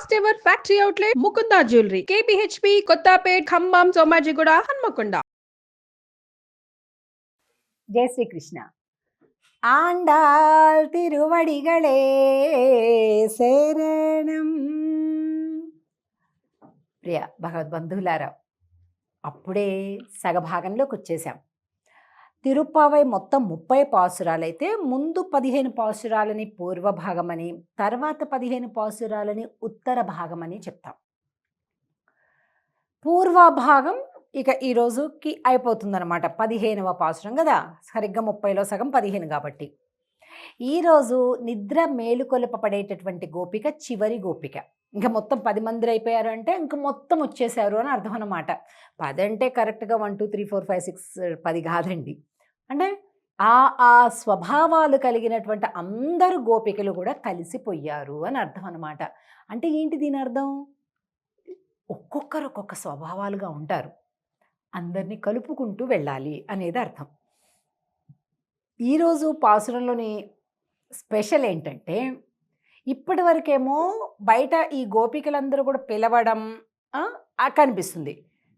First ever factory outlet Mukunda jewellery KPHB Kothapet Khammam Somajiguda Hanamkonda. Jai Srikrishna. Andal తిరువడిగళే శరణం. ప్రియ భగవద్బంధువులారా, అప్పుడే సగభాగంలోకి వచ్చేసాం. తిరుప్పావై మొత్తం 30 పాసురాలైతే ముందు 15 పాసురాలని పూర్వ భాగమని, తర్వాత 15 పాసురాలని ఉత్తర భాగమని చెప్తాం. పూర్వ భాగం ఇక ఈ రోజుకి అయిపోతుందన్నమాట. 15వ పాసురం కదా, సరిగ్గా 30లో సగం 15 కాబట్టి. ఈరోజు నిద్ర మేలుకొలుపబడేటటువంటి గోపిక చివరి గోపిక. ఇంకా మొత్తం 10 మంది అయిపోయారు అంటే ఇంక మొత్తం వచ్చేసారు అని అర్థం అన్నమాట. 10 అంటే కరెక్ట్గా 1 2 3 4 5 6 10 కాదండి. అంటే ఆ స్వభావాలు కలిగినటువంటి అందరు గోపికలు కూడా కలిసిపోయారు అని అర్థం అన్నమాట. అంటే ఏంటి దీని అర్థం? ఒక్కొక్కరు ఒక్కొక్క స్వభావాలుగా ఉంటారు, అందరినీ కలుపుకుంటూ వెళ్ళాలి అనేది అర్థం. ఈరోజు పాసురంలోని స్పెషల్ ఏంటంటే, ఇప్పటి వరకేమో బయట ఈ గోపికలందరూ కూడా పిలవడం కనిపిస్తుంది.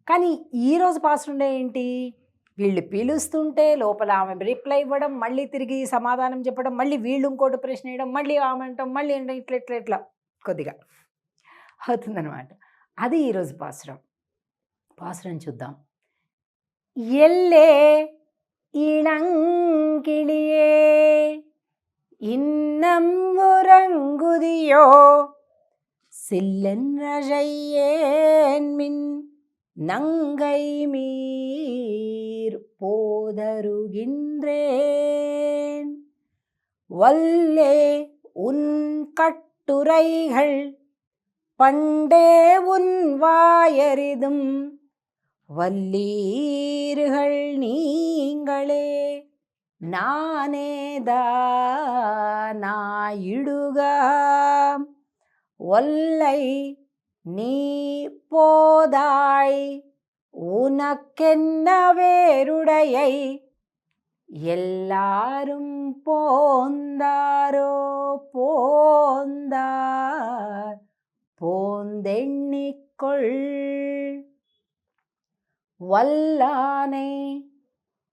కానీ ఈరోజు పాసురంలో ఏంటి, వీళ్ళు పిలుస్తుంటే లోపల ఆమె రిప్లై ఇవ్వడం, మళ్ళీ తిరిగి సమాధానం చెప్పడం, మళ్ళీ వీళ్ళు ఇంకోటి ప్రశ్న వేయడం, మళ్ళీ ఆమె అంటాం, మళ్ళీ అంటే ఇట్లా కొద్దిగా అవుతుందన్నమాట. అది ఈరోజు పాసురం చూద్దాం. ఎల్లే ఇళంకిళియే இன்னம் உறங்குதியோ சில்லென்றழையேன் மின் நங்கை மீர் போதருகின்றேன் வல்லே உன் கட்டுரைகள் பண்டே உன் வாயறிதும் வல்லீர்கள் நீங்களே நானேதானாயிடுகா ஒல்லை நீ போதாய் உனக்கென்ன வேருடையை எல்லாரும் போந்தாரோ போந்தார் போந்தெண்ணிக்கொள் வல்லானை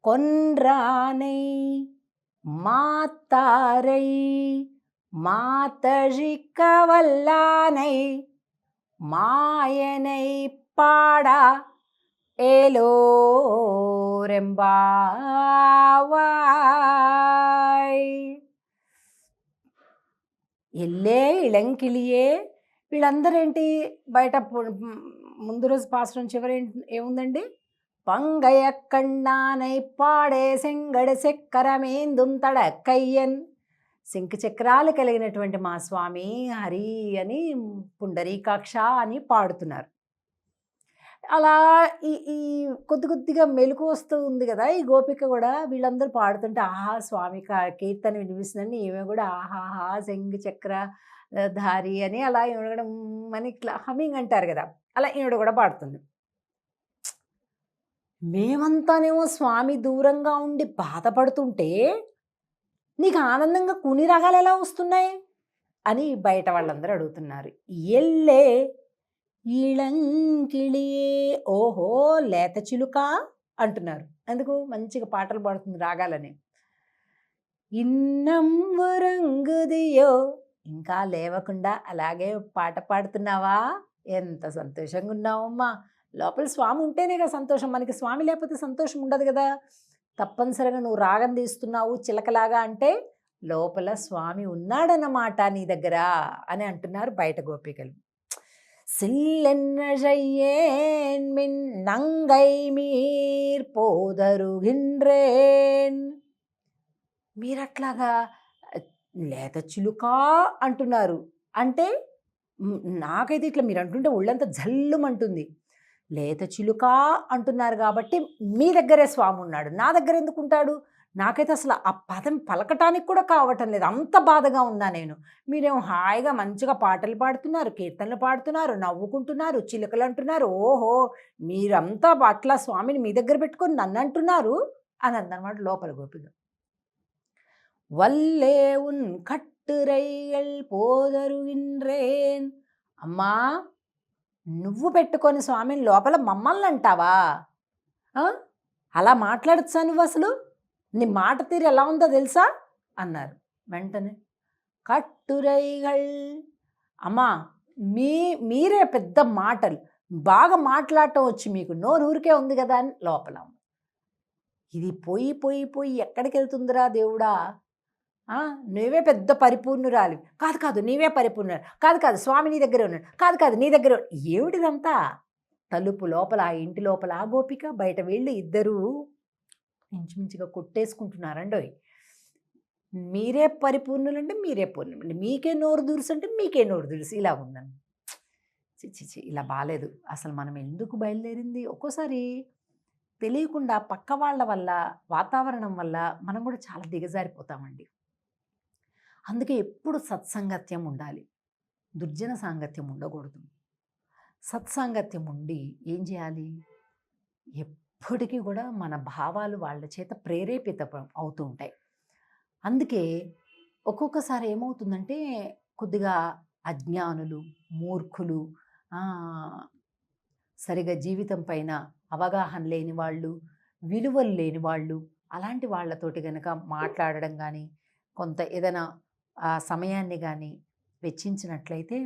கொன்றானை மாத்தாரை மாத்தழிக்க வல்லானை மாயனை பாடா ఏలోరెంబావాయ్. ఎల్లే ఇళంకిళియే, వీళ్ళందరేంటి బయట ముందు రోజు పాసురం చివరి ఏముందండి, பங்கைய கண்ணானை పాడే సెంగడ చక్రమేందుం తడకయ్యన్. శంఖ చక్రాలు కలిగినటువంటి మా స్వామి హరి అని పుండరీకాక్ష అని పాడుతున్నారు. అలా ఈ కొద్దిగా మెలకు వస్తూ ఉంది కదా ఈ గోపిక కూడా. వీళ్ళందరూ పాడుతుంటే ఆహా స్వామి కీర్తన వినిపిస్తుందని ఈమె కూడా ఆహాహా శంఖ చక్ర ధారి అని అలా ఇవ్వడం అని ఇట్లా హమింగ్ అంటారు కదా, అలా ఈవిడ కూడా పాడుతుంది. మేమంతానేమో స్వామి దూరంగా ఉండి బాధపడుతుంటే నీకు ఆనందంగా కుని రాగాలు ఎలా వస్తున్నాయి అని బయట వాళ్ళందరూ అడుగుతున్నారు. ఎల్లే ఇళంకిళియే, ఓహో లేత చిలుక అంటున్నారు. అందుకు మంచిగా పాటలు పాడుతుంది రాగాలని. ఇన్నం వరంగుదియో, ఇంకా లేవకుండా అలాగే పాట పాడుతున్నావా, ఎంత సంతోషంగా ఉన్నావమ్మా. లోపల స్వామి ఉంటేనే కదా సంతోషం, మనకి స్వామి లేకపోతే సంతోషం ఉండదు కదా. తప్పనిసరిగా నువ్వు రాగం తీస్తున్నావు చిలకలాగా అంటే లోపల స్వామి ఉన్నాడన్నమాట నీ దగ్గర అని అంటున్నారు బయట గోపికలు. సిల్లెన్నజయ్యేన్ మిన్ నంగై మీర్ పోదరుగిన్రేన్. మీరట్లాగా లేత చిలుక అంటున్నారు అంటే నాకైతే ఇట్లా మీరు అంటుంటే ఒళ్ళంతా జల్లుమంటుంది. లేత చిలుక అంటున్నారు కాబట్టి మీ దగ్గరే స్వామి ఉన్నాడు, నా దగ్గర ఎందుకు ఉంటాడు? నాకైతే అసలు ఆ పదం పలకటానికి కూడా కావటం లేదు, అంత బాధగా ఉన్నా నేను. మీరేమో హాయిగా మంచిగా పాటలు పాడుతున్నారు, కీర్తనలు పాడుతున్నారు, నవ్వుకుంటున్నారు, చిలుకలు అంటున్నారు. ఓహో మీరంతా అట్లా స్వామిని మీ దగ్గర పెట్టుకొని నన్ను అంటున్నారు అని అందనమాట లోపల గోపిక. వల్లే ఉన్ కట్టురైகள் போதருகின்றேன் అమ్మా నువ్వు పెట్టుకొని స్వామిని లోపల మమ్మల్ని అంటావా? ఆ? అలా మాట్లాడచ్చా నువ్వు అసలు? నీ మాట తీరు ఎలా ఉందో తెలుసా అన్నారు. వెంటనే కట్టురైగల్ అమ్మా మీరే పెద్ద మాటలు బాగా మాట్లాడటం వచ్చి మీకు నోరు ఊరికే ఉంది కదా అని లోపల. ఇది పోయి పోయి పోయి ఎక్కడికి వెళ్తుందిరా దేవుడా? నువ్వే పెద్ద పరిపూర్ణురాలి కాదు, కాదు నీవే పరిపూర్ణురాలి కాదు, కాదు స్వామి నీ దగ్గరే ఉన్నాడు కాదు, కాదు నీ దగ్గర ఏమిటిదంతా? తలుపు లోపల ఆ ఇంటి లోపల ఆ గోపిక, బయట వీళ్ళు ఇద్దరూ ఇంచుమించుగా కొట్టేసుకుంటున్నారండోయ్. మీరే పరిపూర్ణులంటే మీరే పూర్ణులండి, మీకే నోరు దురుసు అంటే మీకే నోరు దురుసు, ఇలా ఉందండి. చిచ్చి ఇలా బాలేదు. అసలు మనం ఎందుకు బయలుదేరింది? ఒక్కోసారి తెలియకుండా పక్క వాళ్ళ వల్ల, వాతావరణం వల్ల మనం కూడా చాలా దిగజారిపోతామండి. అందుకే ఎప్పుడు సత్సంగత్యం ఉండాలి, దుర్జన సాంగత్యం ఉండకూడదు. సత్సాంగత్యం ఉండి ఏం చేయాలి? ఎప్పటికీ కూడా మన భావాలు వాళ్ళ చేత ప్రేరేపిత అవుతూ ఉంటాయి. అందుకే ఒక్కొక్కసారి ఏమవుతుందంటే కొద్దిగా అజ్ఞానులు, మూర్ఖులు, సరిగా జీవితం పైన అవగాహన లేని వాళ్ళు, విలువలు లేని వాళ్ళు, అలాంటి వాళ్ళతోటి కనుక మాట్లాడడం కానీ, కొంత ఏదైనా సమయాన్ని కానీ వెచ్చించినట్లయితే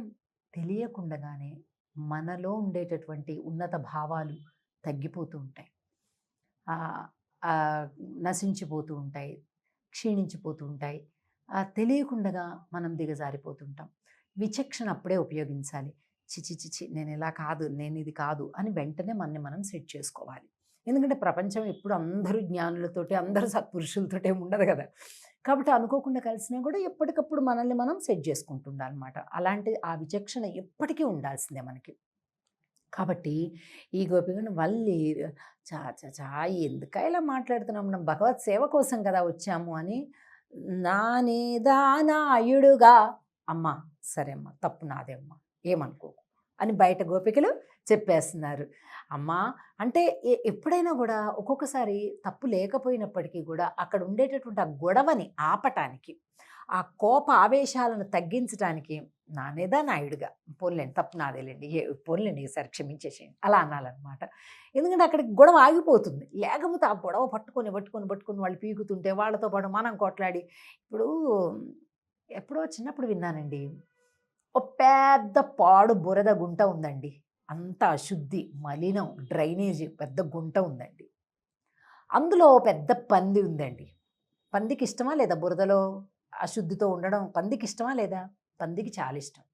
తెలియకుండానే మనలో ఉండేటటువంటి ఉన్నత భావాలు తగ్గిపోతూ ఉంటాయి, నశించిపోతూ ఉంటాయి, క్షీణించిపోతూ ఉంటాయి. తెలియకుండా మనం దిగజారిపోతుంటాం. విచక్షణ అప్పుడే ఉపయోగించాలి. చిచి నేను ఇలా కాదు, నేను ఇది కాదు అని వెంటనే మనం సెట్ చేసుకోవాలి. ఎందుకంటే ప్రపంచం ఎప్పుడు అందరూ జ్ఞానులతోటి, అందరూ సత్పురుషులతోటే ఉండదు కదా. కాబట్టి అనుకోకుండా కలిసినా కూడా ఎప్పటికప్పుడు మనల్ని మనం సెట్ చేసుకుంటుండాలన్నమాట. అలాంటి ఆ విచక్షణ ఎప్పటికీ ఉండాల్సిందే మనకి. కాబట్టి ఈ గోపికను వల్లి చా ఎందుక ఇలా మాట్లాడుతున్నాం, మనం భగవత్ సేవ కోసం కదా వచ్చాము అని నాయుడుగా అమ్మ సరే అమ్మ తప్పు నాదే అమ్మ ఏమనుకోకు అని బయట గోపికలు చెప్పేస్తున్నారు. అమ్మ అంటే ఎప్పుడైనా కూడా ఒక్కొక్కసారి తప్పు లేకపోయినప్పటికీ కూడా అక్కడ ఉండేటటువంటి ఆ గొడవని ఆపటానికి, ఆ కోప ఆవేశాలను తగ్గించడానికి నానేదా నాయుడుగా పోన్లేండి తప్పు నాదేలేండి, పోన్లేండి ఈసారి క్షమించేసేయండి అలా అనాలన్నమాట. ఎందుకంటే అక్కడికి గొడవ ఆగిపోతుంది. లేకపోతే ఆ గొడవ పట్టుకొని వాళ్ళు పీకుతుంటే వాళ్ళతో పాటు మనం కొట్లాడి. ఎప్పుడో చిన్నప్పుడు విన్నానండి, ఒక పెద్ద పాడు బురద గుంట ఉందండి, అంత అశుద్ధి మలినం డ్రైనేజీ పెద్ద గుంట ఉందండి. అందులో పెద్ద పంది ఉందండి. పందికి ఇష్టమా లేదా బురదలో అశుద్ధితో ఉండడం? పందికి ఇష్టమా లేదా? పందికి చాలా ఇష్టం.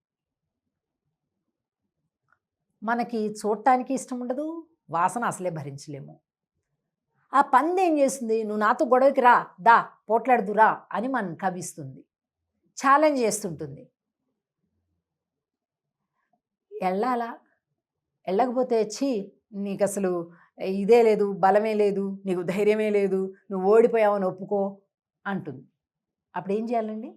మనకి చూడటానికి ఇష్టం ఉండదు, వాసన అసలే భరించలేము. ఆ పంది ఏం చేస్తుంది? నువ్వు నాతో గొడవకి రా, దా పోట్లాడుదురా అని మనం కవిస్తుంది, ఛాలెంజ్ చేస్తుంటుంది. వెళ్ళాలా? వెళ్ళకపోతే నీకు అసలు ఇదే లేదు, బలమే లేదు, నీకు ధైర్యమే లేదు, నువ్వు ఓడిపోయావని ఒప్పుకో అంటుంది. అప్పుడు ఏం చేయాలండి?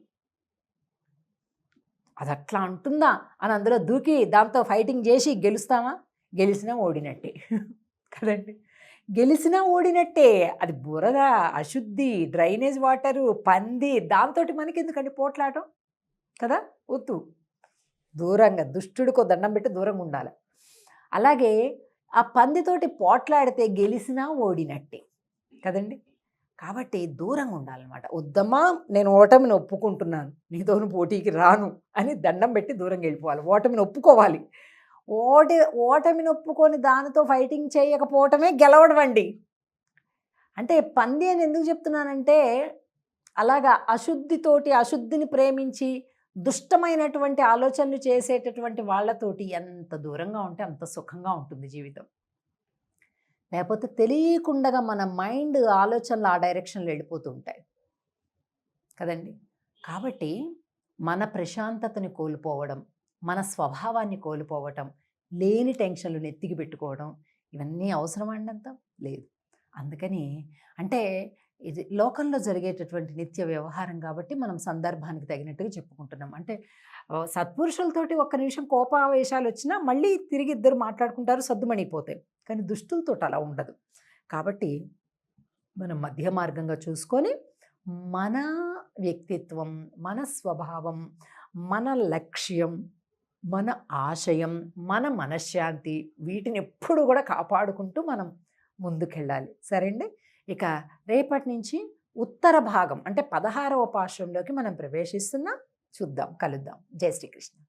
అది అట్లా అంటుందా అని అందులో దూకి దాంతో ఫైటింగ్ చేసి గెలుస్తామా? గెలిచినా ఓడినట్టే కదండి. గెలిచినా ఓడినట్టే. అది బురద, అశుద్ధి, డ్రైనేజ్ వాటరు, పంది, దాంతో మనకి ఎందుకండి పోట్లాటం కదా. వద్దు, దూరంగా దుష్టుడికో దండం పెట్టి దూరంగా ఉండాలి. అలాగే ఆ పందితోటి పోట్లాడితే గెలిచినా ఓడినట్టే కదండి. కాబట్టి దూరంగా ఉండాలన్నమాట. వద్దమ్మా నేను ఓటమిని ఒప్పుకుంటున్నాను, నీతోను పోటీకి రాను అని దండం పెట్టి దూరంగా వెళ్ళిపోవాలి. ఓటమిని ఒప్పుకోవాలి. ఓటమిని ఒప్పుకొని దానితో ఫైటింగ్ చేయకపోవటమే గెలవడం అండి. అంటే పంది అని ఎందుకు చెప్తున్నానంటే, అలాగా అశుద్ధిని ప్రేమించి దుష్టమైనటువంటి ఆలోచనలు చేసేటటువంటి వాళ్ళతోటి ఎంత దూరంగా ఉంటే అంత సుఖంగా ఉంటుంది జీవితం. లేకపోతే తెలియకుండా మన మైండ్ ఆలోచనలు ఆ డైరెక్షన్లో వెళ్ళిపోతూ ఉంటాయి కదండి. కాబట్టి మన ప్రశాంతతని కోల్పోవడం, మన స్వభావాన్ని కోల్పోవటం, లేని టెన్షన్లు నెత్తికి పెట్టుకోవడం, ఇవన్నీ అవసరమండంత లేదు. అందుకని అంటే ఇది లోకంలో జరిగేటటువంటి నిత్య వ్యవహారం కాబట్టి మనం సందర్భానికి తగినట్టుగా చెప్పుకుంటున్నాం. అంటే సత్పురుషులతోటి ఒక్క నిమిషం కోపావేశాలు వచ్చినా మళ్ళీ తిరిగి ఇద్దరు మాట్లాడుకుంటారు, సద్దుమణిపోతాయి. కానీ దుష్టులతో అలా ఉండదు. కాబట్టి మనం మధ్య మార్గంగా చూసుకొని మన వ్యక్తిత్వం, మన స్వభావం, మన లక్ష్యం మన ఆశయం, మన మనశ్శాంతి వీటిని ఎప్పుడు కూడా కాపాడుకుంటూ మనం ముందుకెళ్ళాలి. సరే అండి. ఇక రేపటి నుంచి ఉత్తర భాగం అంటే 16వ పాశురంలోకి మనం ప్రవేశిస్తున్నాం. చూద్దాం, కలుద్దాం. జై శ్రీకృష్ణ.